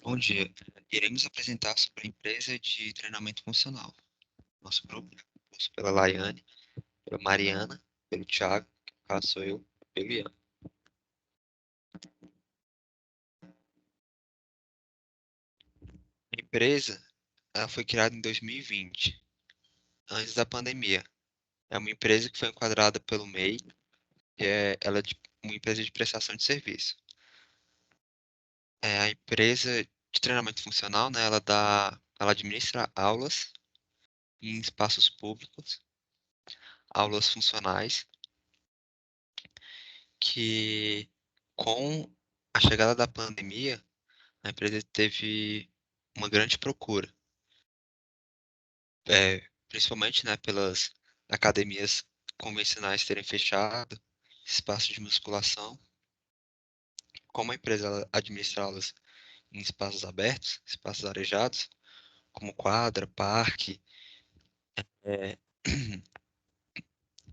Bom dia. Iremos apresentar sobre a empresa de treinamento funcional. Nosso grupo é composto pela Laiane, pela Mariana, pelo Thiago, que no caso sou eu, pelo Ian. A empresa ela foi criada em 2020, antes da pandemia. É uma empresa que foi enquadrada pelo MEI, ela é uma empresa de prestação de serviço. É a empresa de treinamento funcional, né? Ela administra aulas em espaços públicos, aulas funcionais que com a chegada da pandemia, a empresa teve uma grande procura, principalmente, né, pelas academias convencionais terem fechado, espaços de musculação. Como a empresa ela administra aulas em espaços abertos, espaços arejados, como quadra, parque, é,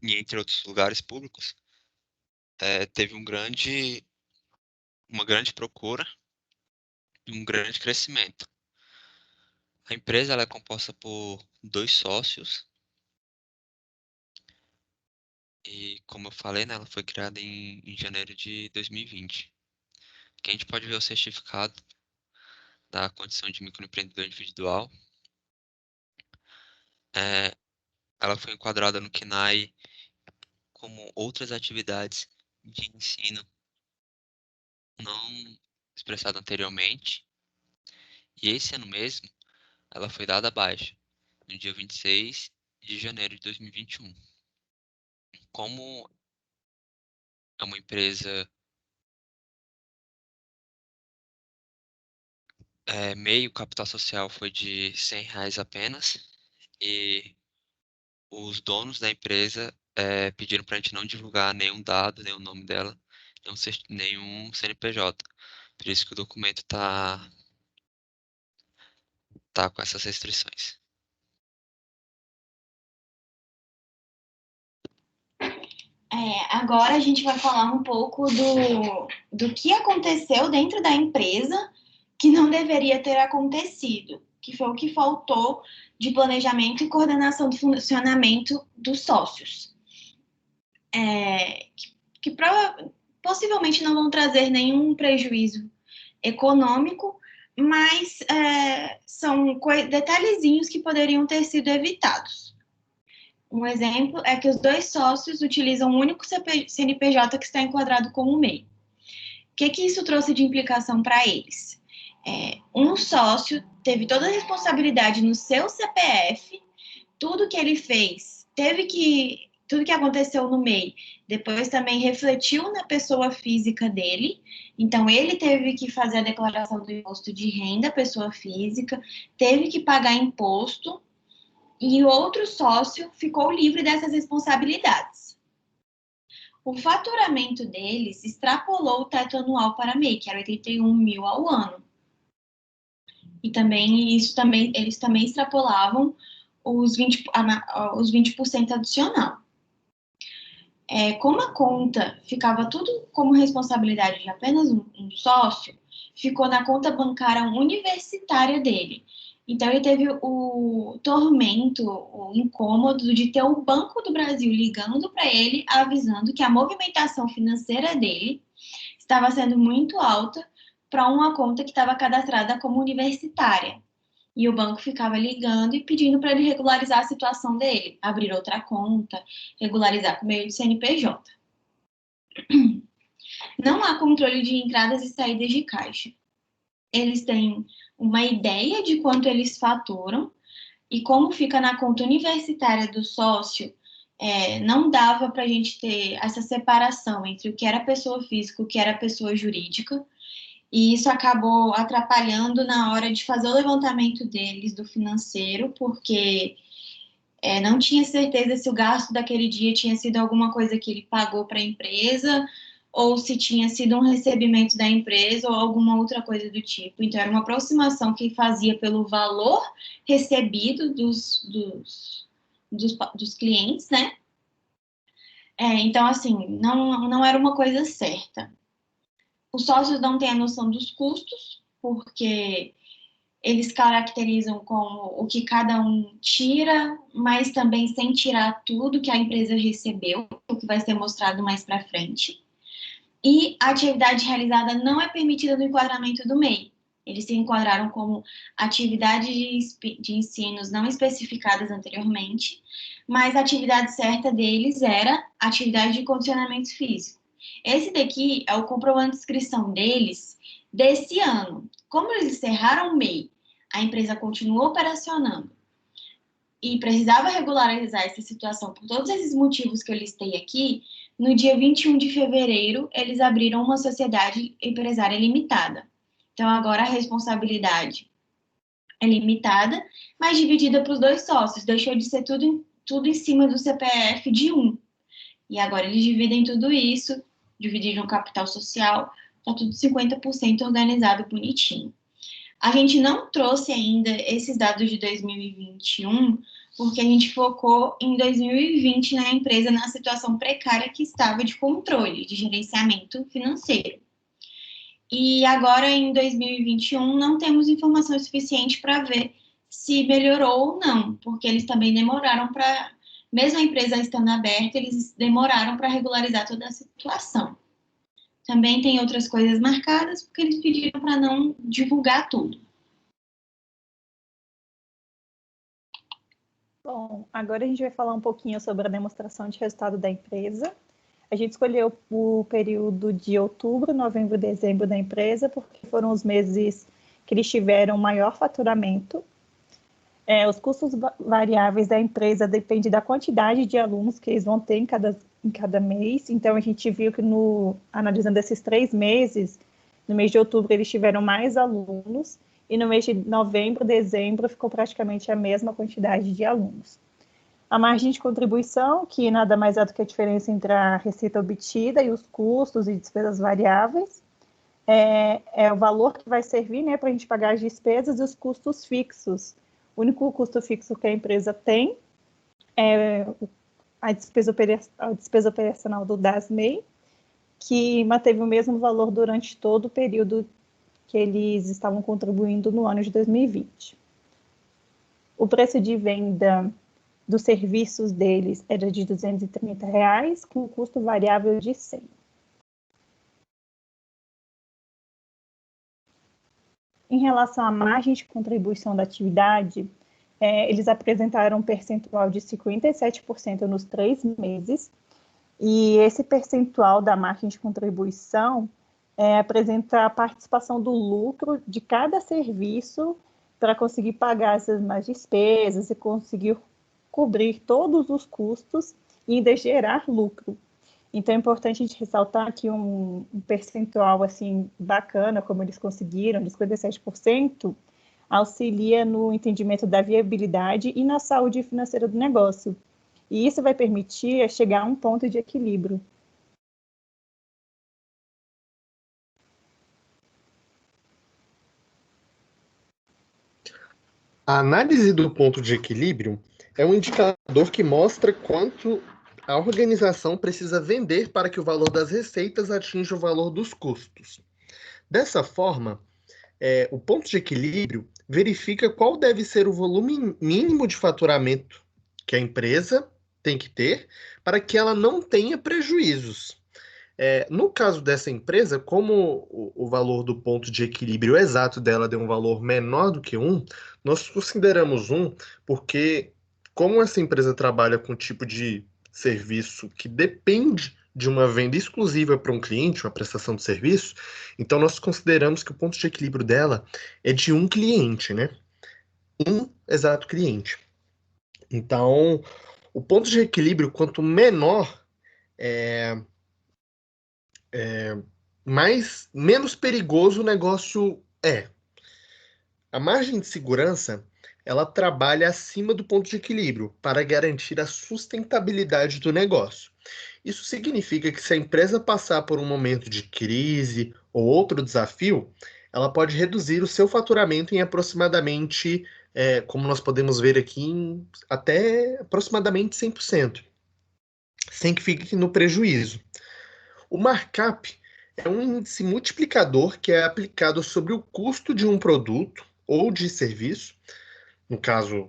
e entre outros lugares públicos, teve uma grande procura e um grande crescimento. A empresa ela é composta por dois sócios e, como eu falei, né, ela foi criada em janeiro de 2020. Aqui a gente pode ver o certificado da condição de microempreendedor individual. É, ela foi enquadrada no KNAI como outras atividades de ensino não expressado anteriormente. E esse ano mesmo, ela foi dada baixa, no dia 26 de janeiro de 2021. Como é uma empresa meio capital social foi de R$ 100 apenas, e os donos da empresa pediram para a gente não divulgar nenhum dado, nenhum nome dela, nenhum CNPJ. Por isso que o documento tá com essas restrições. Agora a gente vai falar um pouco do que aconteceu dentro da empresa que não deveria ter acontecido, que foi o que faltou de planejamento e coordenação do funcionamento dos sócios, que possivelmente não vão trazer nenhum prejuízo econômico, mas são detalhezinhos que poderiam ter sido evitados. Um exemplo é que os dois sócios utilizam o único CNPJ que está enquadrado como MEI. O que isso trouxe de implicação para eles? Um sócio teve toda a responsabilidade no seu CPF, tudo que ele fez, tudo que aconteceu no MEI, depois também refletiu na pessoa física dele. Então, ele teve que fazer a declaração do imposto de renda, pessoa física, teve que pagar imposto, e o outro sócio ficou livre dessas responsabilidades. O faturamento deles extrapolou o teto anual para MEI, que era 81 mil ao ano. E também eles também extrapolavam os 20% adicional. Como a conta ficava tudo como responsabilidade de apenas um sócio, ficou na conta bancária universitária dele. Então, ele teve o tormento, o incômodo de ter o Banco do Brasil ligando para ele, avisando que a movimentação financeira dele estava sendo muito alta para uma conta que estava cadastrada como universitária. E o banco ficava ligando e pedindo para ele regularizar a situação dele, abrir outra conta, regularizar por meio de CNPJ. Não há controle de entradas e saídas de caixa. Eles têm uma ideia de quanto eles faturam e como fica na conta universitária do sócio, não dava para a gente ter essa separação entre o que era pessoa física e o que era pessoa jurídica. E isso acabou atrapalhando na hora de fazer o levantamento deles do financeiro, porque não tinha certeza se o gasto daquele dia tinha sido alguma coisa que ele pagou para a empresa ou se tinha sido um recebimento da empresa ou alguma outra coisa do tipo. Então, era uma aproximação que fazia pelo valor recebido dos clientes, né? Então, assim, não era uma coisa certa. Os sócios não têm a noção dos custos, porque eles caracterizam como o que cada um tira, mas também sem tirar tudo que a empresa recebeu, o que vai ser mostrado mais para frente. E a atividade realizada não é permitida no enquadramento do MEI. Eles se enquadraram como atividades de ensinos não especificadas anteriormente, mas a atividade certa deles era atividade de condicionamento físico. Esse daqui é o comprovante de inscrição deles desse ano. Como eles encerraram o MEI, a empresa continuou operacionando e precisava regularizar essa situação por todos esses motivos que eu listei aqui, no dia 21 de fevereiro, eles abriram uma sociedade empresária limitada. Então, agora a responsabilidade é limitada, mas dividida para os dois sócios. Deixou de ser tudo em cima do CPF de um. E agora eles dividem tudo isso, dividiram o capital social, está tudo 50% organizado bonitinho. A gente não trouxe ainda esses dados de 2021, porque a gente focou em 2020 na empresa, na situação precária que estava de controle, de gerenciamento financeiro. E agora, em 2021, não temos informação suficiente para ver se melhorou ou não, porque eles também demoraram para, mesmo a empresa estando aberta, eles demoraram para regularizar toda a situação. Também tem outras coisas marcadas, porque eles pediram para não divulgar tudo. Bom, agora a gente vai falar um pouquinho sobre a demonstração de resultado da empresa. A gente escolheu o período de outubro, novembro e dezembro da empresa, porque foram os meses que eles tiveram maior faturamento. Os custos variáveis da empresa dependem da quantidade de alunos que eles vão ter em cada mês. Então, a gente viu que, analisando esses 3 meses, no mês de outubro eles tiveram mais alunos, e no mês de novembro, dezembro, ficou praticamente a mesma quantidade de alunos. A margem de contribuição, que nada mais é do que a diferença entre a receita obtida e os custos e despesas variáveis, é o valor que vai servir, né, para a gente pagar as despesas e os custos fixos. O único custo fixo que a empresa tem é a despesa operacional do DAS/MEI, que manteve o mesmo valor durante todo o período que eles estavam contribuindo no ano de 2020. O preço de venda dos serviços deles era de R$ 230, com custo variável de 100. Em relação à margem de contribuição da atividade, eles apresentaram um percentual de 57% nos 3 meses, e esse percentual da margem de contribuição apresenta a participação do lucro de cada serviço para conseguir pagar essas mais despesas e conseguir cobrir todos os custos e ainda gerar lucro. Então, é importante a gente ressaltar que um percentual assim, bacana, como eles conseguiram, de 57%, auxilia no entendimento da viabilidade e na saúde financeira do negócio. E isso vai permitir chegar a um ponto de equilíbrio. A análise do ponto de equilíbrio é um indicador que mostra quanto a organização precisa vender para que o valor das receitas atinja o valor dos custos. Dessa forma, o ponto de equilíbrio verifica qual deve ser o volume mínimo de faturamento que a empresa tem que ter para que ela não tenha prejuízos. No caso dessa empresa, como o valor do ponto de equilíbrio exato dela deu um valor menor do que 1, nós consideramos 1 porque, como essa empresa trabalha com um tipo de serviço que depende de uma venda exclusiva para um cliente, uma prestação de serviço, então nós consideramos que o ponto de equilíbrio dela é de um cliente, né? Um exato cliente. Então, o ponto de equilíbrio, quanto menor, menos perigoso o negócio é. A margem de segurança, ela trabalha acima do ponto de equilíbrio para garantir a sustentabilidade do negócio. Isso significa que se a empresa passar por um momento de crise ou outro desafio, ela pode reduzir o seu faturamento em aproximadamente, como nós podemos ver aqui, até aproximadamente 100%, sem que fique no prejuízo. O markup É um índice multiplicador que é aplicado sobre o custo de um produto ou de serviço, no caso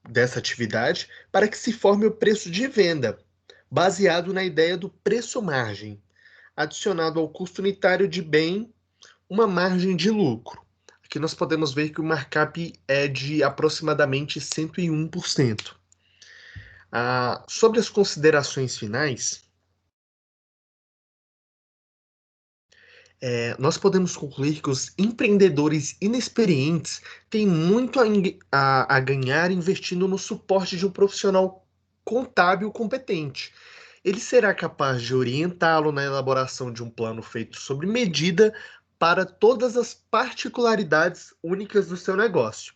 dessa atividade, para que se forme o preço de venda, baseado na ideia do preço-margem, adicionado ao custo unitário de bem, uma margem de lucro. Aqui nós podemos ver que o markup é de aproximadamente 101%. Sobre as considerações finais, nós podemos concluir que os empreendedores inexperientes têm muito a ganhar investindo no suporte de um profissional contábil competente. Ele será capaz de orientá-lo na elaboração de um plano feito sob medida para todas as particularidades únicas do seu negócio.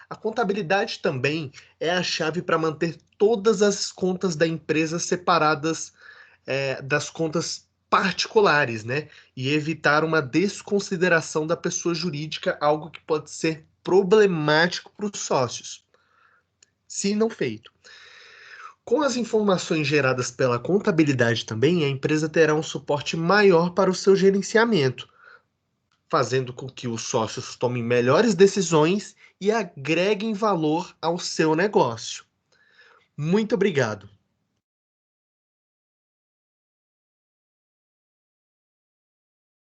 A contabilidade também é a chave para manter todas as contas da empresa separadas das contas particulares, né? E evitar uma desconsideração da pessoa jurídica, algo que pode ser problemático para os sócios, se não feito. Com as informações geradas pela contabilidade também, a empresa terá um suporte maior para o seu gerenciamento, fazendo com que os sócios tomem melhores decisões e agreguem valor ao seu negócio. Muito obrigado.